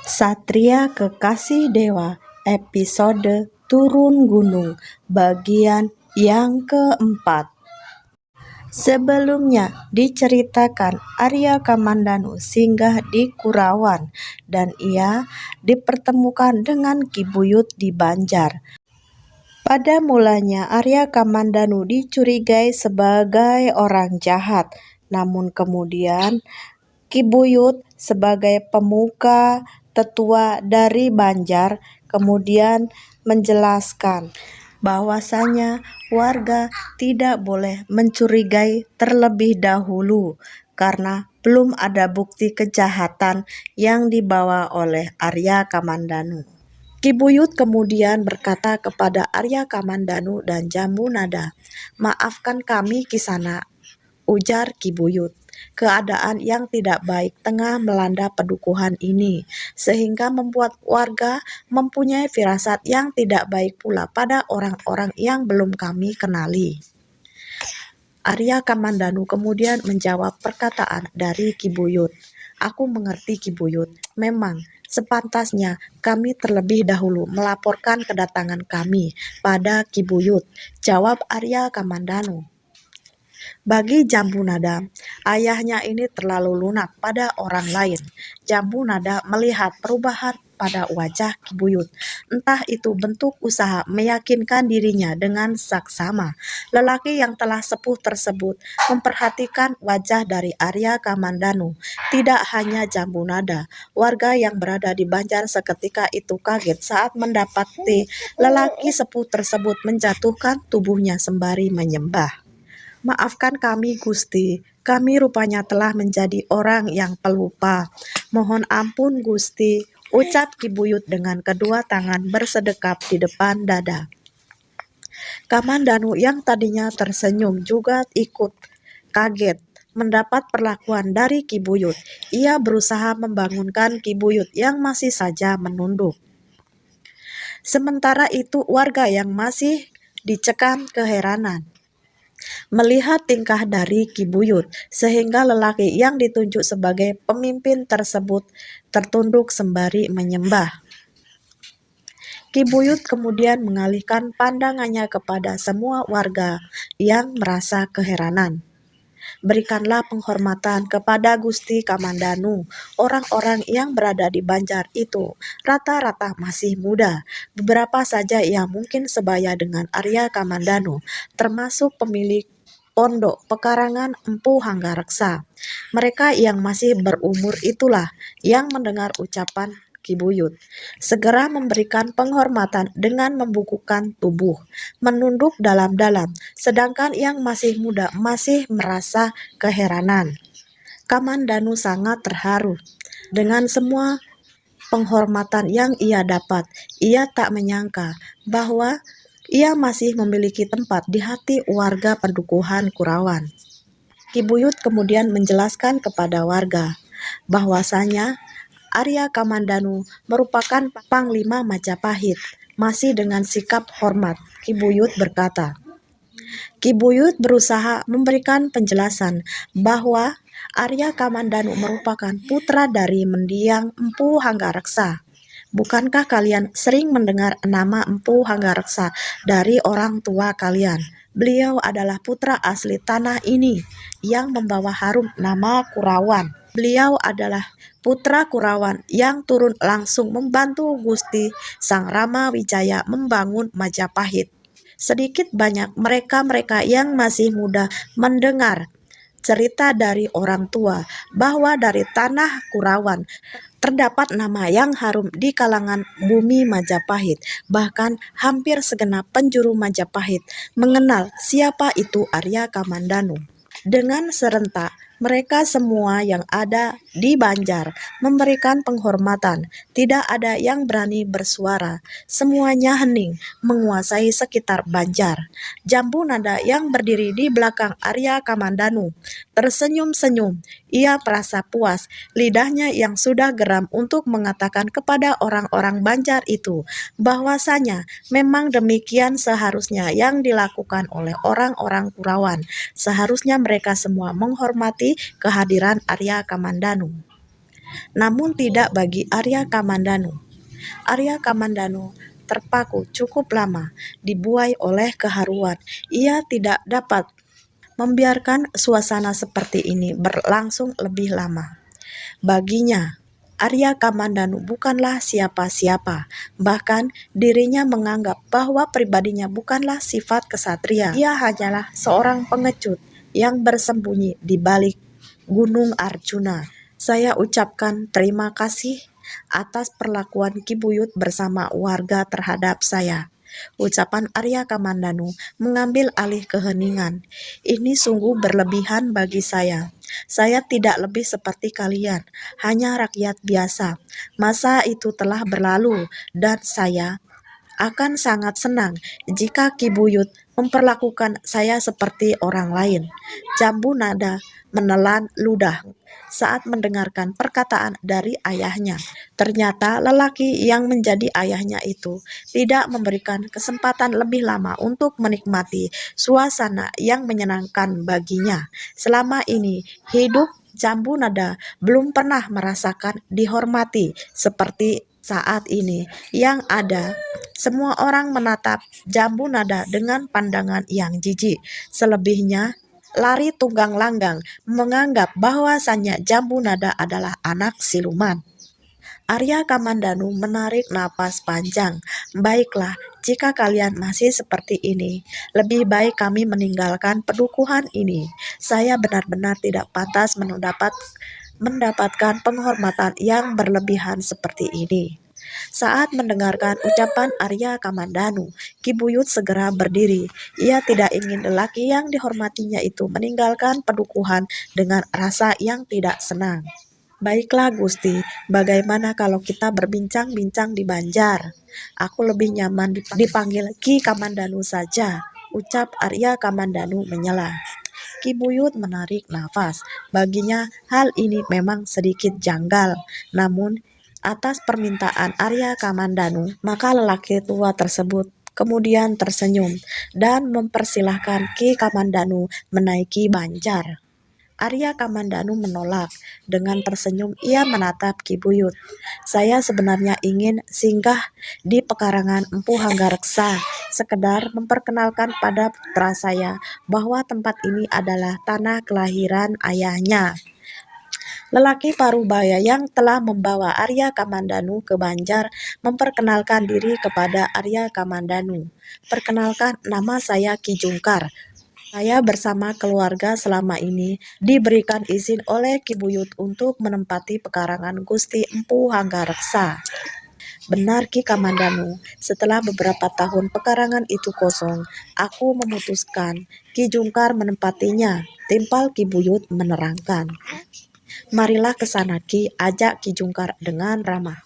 Satria Kekasih Dewa episode Turun Gunung bagian yang keempat. Sebelumnya diceritakan Arya Kamandanu singgah di Kurawan dan ia dipertemukan dengan Ki Buyut di Banjar. Pada mulanya Arya Kamandanu dicurigai sebagai orang jahat, namun kemudian Ki Buyut sebagai pemuka tetua dari Banjar kemudian menjelaskan bahwasanya warga tidak boleh mencurigai terlebih dahulu karena belum ada bukti kejahatan yang dibawa oleh Arya Kamandanu. Ki Buyut kemudian berkata kepada Arya Kamandanu dan Jambunada, "Maafkan kami Kisana," ujar Ki Buyut. "Keadaan yang tidak baik tengah melanda pedukuhan ini, sehingga membuat warga mempunyai firasat yang tidak baik pula pada orang-orang yang belum kami kenali." Arya Kamandanu kemudian menjawab perkataan dari Ki Buyut. "Aku mengerti Ki Buyut, memang sepantasnya kami terlebih dahulu melaporkan kedatangan kami pada Ki Buyut," jawab Arya Kamandanu. Bagi Jambunada, ayahnya ini terlalu lunak pada orang lain. Jambunada melihat perubahan pada wajah Ki Buyut. Entah itu bentuk usaha meyakinkan dirinya dengan saksama. Lelaki yang telah sepuh tersebut memperhatikan wajah dari Arya Kamandanu. Tidak hanya Jambunada, warga yang berada di Banjar seketika itu kaget saat mendapati lelaki sepuh tersebut menjatuhkan tubuhnya sembari menyembah. "Maafkan kami Gusti, kami rupanya telah menjadi orang yang pelupa. Mohon ampun Gusti," ucap Ki Buyut dengan kedua tangan bersedekap di depan dada. Kamandanu yang tadinya tersenyum juga ikut kaget mendapat perlakuan dari Ki Buyut. Ia berusaha membangunkan Ki Buyut yang masih saja menunduk. Sementara itu warga yang masih dicekam keheranan melihat tingkah dari Ki Buyut, sehingga lelaki yang ditunjuk sebagai pemimpin tersebut tertunduk sembari menyembah. Ki Buyut kemudian mengalihkan pandangannya kepada semua warga yang merasa keheranan. "Berikanlah penghormatan kepada Gusti Kamandanu. Orang-orang yang berada di Banjar itu rata-rata masih muda. Beberapa saja yang mungkin sebaya dengan Arya Kamandanu, termasuk pemilik Pondok Pekarangan Empu Hanggareksa. Mereka yang masih berumur itulah yang mendengar ucapan Ki Buyut segera memberikan penghormatan dengan membukukan tubuh, menunduk dalam-dalam, sedangkan yang masih muda masih merasa keheranan. Kamandanu sangat terharu dengan semua penghormatan yang ia dapat. Ia tak menyangka bahwa ia masih memiliki tempat di hati warga pendukuhan Kurawan. Ki Buyut kemudian menjelaskan kepada warga bahwasanya Arya Kamandanu merupakan Panglima Majapahit. Masih dengan sikap hormat, Ki Buyut berkata, Ki Buyut berusaha memberikan penjelasan bahwa Arya Kamandanu merupakan putra dari mendiang Empu Hanggareksa. "Bukankah kalian sering mendengar nama Empu Hanggareksa dari orang tua kalian? Beliau adalah putra asli tanah ini yang membawa harum nama Kurawan. Beliau adalah putra Kurawan yang turun langsung membantu Gusti Sang Rama Wijaya membangun Majapahit." Sedikit banyak mereka-mereka yang masih muda mendengar cerita dari orang tua bahwa dari tanah Kurawan terdapat nama yang harum di kalangan bumi Majapahit. Bahkan hampir segenap penjuru Majapahit mengenal siapa itu Arya Kamandanu. Dengan serentak mereka semua yang ada di Banjar memberikan penghormatan. Tidak ada yang berani bersuara. Semuanya hening menguasai sekitar Banjar. Jambunada yang berdiri di belakang Arya Kamandanu tersenyum-senyum. Ia merasa puas. Lidahnya yang sudah geram untuk mengatakan kepada orang-orang Banjar itu bahwasanya memang demikian seharusnya yang dilakukan oleh orang-orang Kurawan. Seharusnya mereka semua menghormati kehadiran Arya Kamandanu. namun tidak bagi Arya Kamandanu. Arya Kamandanu terpaku cukup lama, dibuai oleh keharuan. Ia tidak dapat membiarkan suasana seperti ini berlangsung lebih lama. Baginya, Arya Kamandanu bukanlah siapa-siapa. Bahkan dirinya menganggap bahwa pribadinya bukanlah sifat kesatria. Ia hanyalah seorang pengecut yang bersembunyi di balik Gunung Arjuna. Saya ucapkan terima kasih atas perlakuan Ki Buyut bersama warga terhadap saya. Ucapan Arya Kamandanu mengambil alih keheningan. Ini sungguh berlebihan bagi saya. Saya tidak lebih seperti kalian, hanya rakyat biasa. Masa itu telah berlalu dan saya akan sangat senang jika Ki Buyut memperlakukan saya seperti orang lain. Jambu Nada menelan ludah saat mendengarkan perkataan dari ayahnya. Ternyata lelaki yang menjadi ayahnya itu tidak memberikan kesempatan lebih lama untuk menikmati suasana yang menyenangkan baginya. Selama ini hidup Jambu Nada belum pernah merasakan dihormati seperti saat ini. Yang ada, semua orang menatap Jambu Nada dengan pandangan yang jijik. Selebihnya lari tunggang langgang menganggap bahwasannya Jambu Nada adalah anak siluman. Arya Kamandanu menarik napas panjang. Baiklah, jika kalian masih seperti ini, lebih baik kami meninggalkan pedukuhan ini. Saya benar-benar tidak pantas mendapatkan penghormatan yang berlebihan seperti ini. Saat mendengarkan ucapan Arya Kamandanu, Ki Buyut segera berdiri. Ia tidak ingin lelaki yang dihormatinya itu meninggalkan pedukuhan dengan rasa yang tidak senang. Baiklah Gusti, bagaimana kalau kita berbincang-bincang di Banjar? Aku lebih nyaman dipanggil Ki Kamandanu saja, ucap Arya Kamandanu menyela. Ki Buyut menarik nafas. Baginya hal ini memang sedikit janggal, namun atas permintaan Arya Kamandanu, maka lelaki tua tersebut kemudian tersenyum dan mempersilahkan Ki Kamandanu menaiki Banjar. Arya Kamandanu menolak. Dengan tersenyum ia menatap Ki Buyut. Saya sebenarnya ingin singgah di pekarangan Empu Hanggareksa, sekedar memperkenalkan pada putra saya bahwa tempat ini adalah tanah kelahiran ayahnya. Lelaki Parubaya yang telah membawa Arya Kamandanu ke Banjar memperkenalkan diri kepada Arya Kamandanu. Perkenalkan, nama saya Ki Jungkar. Saya bersama keluarga selama ini diberikan izin oleh Ki Buyut untuk menempati pekarangan Gusti Empu Hanggareksa. Benar Ki Kamandanu, setelah beberapa tahun pekarangan itu kosong, aku memutuskan Ki Jungkar menempatinya. Timpal Ki Buyut menerangkan. Marilah ke sana Ki, ajak Ki Jungkar dengan ramah.